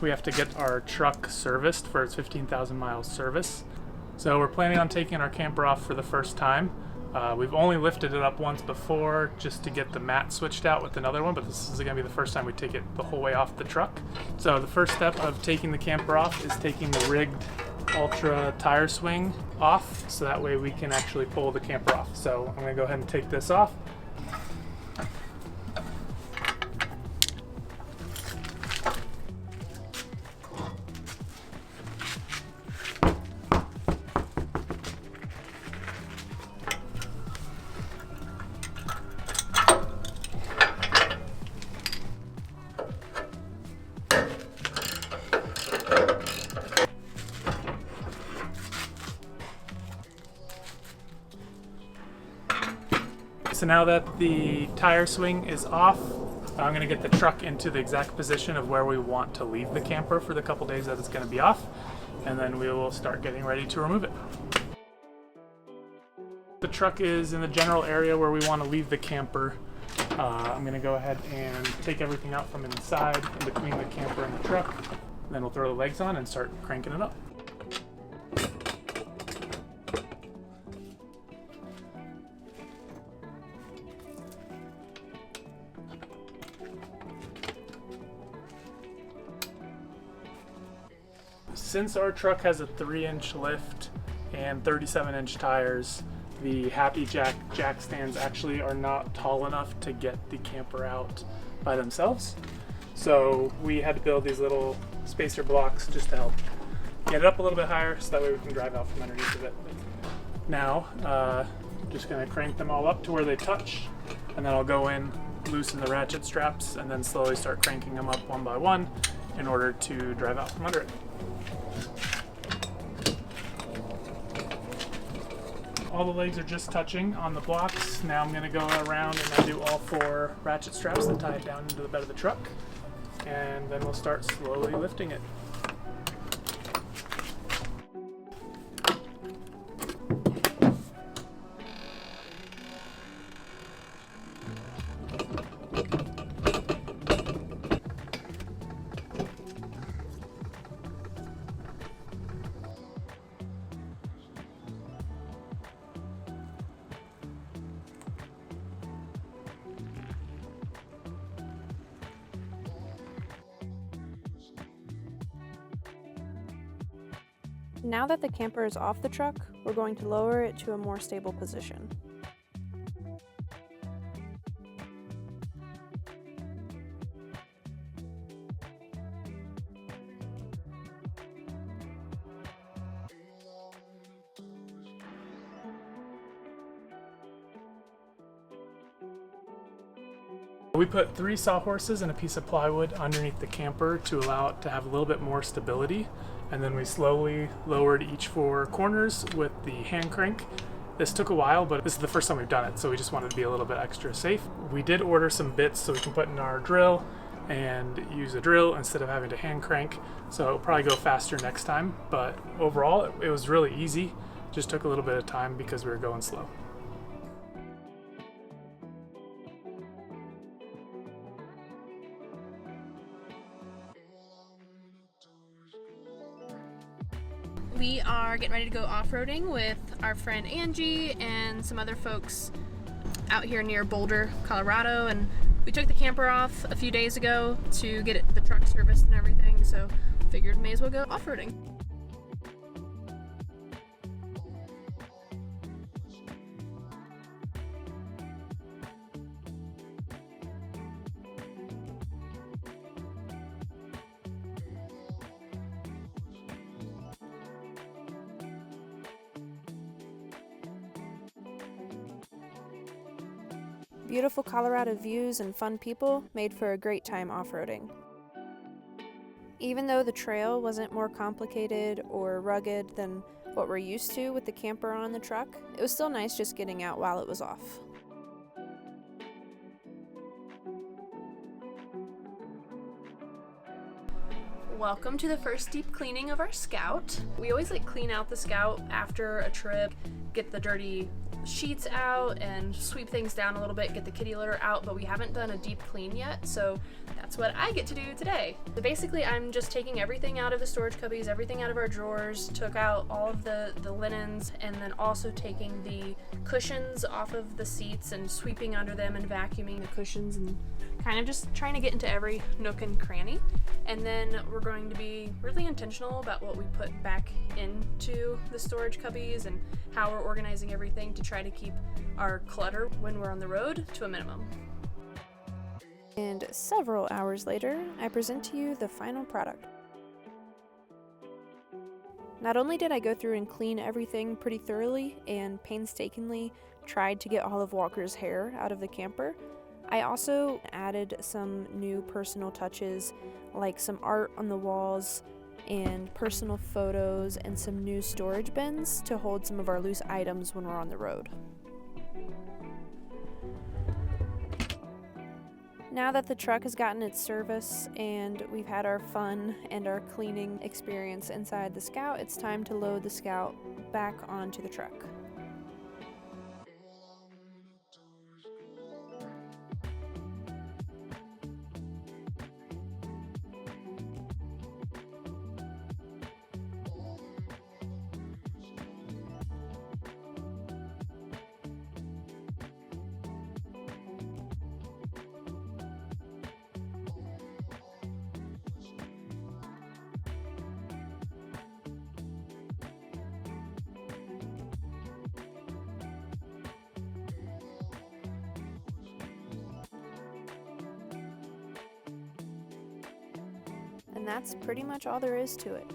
we have to get our truck serviced for its 15,000 miles service. So we're planning on taking our camper off for the first time. We've only lifted it up once before just to get the mat switched out with another one, but this is going to be the first time we take it the whole way off the truck. So the first step of taking the camper off is taking the rigged Ultra tire swing off, so that way we can actually pull the camper off. So I'm going to go ahead and take this off. So now that the tire swing is off, I'm going to get the truck into the exact position of where we want to leave the camper for the couple days that it's going to be off, and then we will start getting ready to remove it. The truck is in the general area where we want to leave the camper. I'm going to go ahead and take everything out from inside, in between the camper and the truck, and then we'll throw the legs on and start cranking it up. Since our truck has a 3-inch lift and 37-inch tires, the Happy Jack jack stands actually are not tall enough to get the camper out by themselves. So we had to build these little spacer blocks just to help get it up a little bit higher, so that way we can drive out from underneath of it. Now, just gonna crank them all up to where they touch, and then I'll go in, loosen the ratchet straps, and then slowly start cranking them up one by one in order to drive out from under it. All the legs are just touching on the blocks. Now I'm going to go around and undo all 4 ratchet straps and tie it down into the bed of the truck, and then we'll start slowly lifting it. Now that the camper is off the truck, we're going to lower it to a more stable position. We put 3 sawhorses and a piece of plywood underneath the camper to allow it to have a little bit more stability, and then we slowly lowered each 4 corners with the hand crank. This took a while, but this is the first time we've done it, so we just wanted to be a little bit extra safe. We did order some bits so we can put in our drill and use a drill instead of having to hand crank, so it'll probably go faster next time, but overall it was really easy. Just took a little bit of time because we were going slow. We are getting ready to go off-roading with our friend Angie and some other folks out here near Boulder, Colorado, and we took the camper off a few days ago to get the truck serviced and everything, so figured may as well go off-roading. Beautiful Colorado views and fun people made for a great time off-roading. Even though the trail wasn't more complicated or rugged than what we're used to with the camper on the truck, it was still nice just getting out while it was off. Welcome to the first deep cleaning of our Scout. We always clean out the Scout after a trip, get the dirty sheets out and sweep things down a little bit, get the kitty litter out, but we haven't done a deep clean yet, so that's That's what I get to do today. So basically, I'm just taking everything out of the storage cubbies, everything out of our drawers, took out all of the linens, and then also taking the cushions off of the seats and sweeping under them and vacuuming the cushions and kind of just trying to get into every nook and cranny. And then we're going to be really intentional about what we put back into the storage cubbies and how we're organizing everything to try to keep our clutter when we're on the road to a minimum. And several hours later, I present to you the final product. Not only did I go through and clean everything pretty thoroughly and painstakingly tried to get all of Walker's hair out of the camper, I also added some new personal touches like some art on the walls and personal photos and some new storage bins to hold some of our loose items when we're on the road. Now that the truck has gotten its service and we've had our fun and our cleaning experience inside the Scout, it's time to load the Scout back onto the truck. And that's pretty much all there is to it.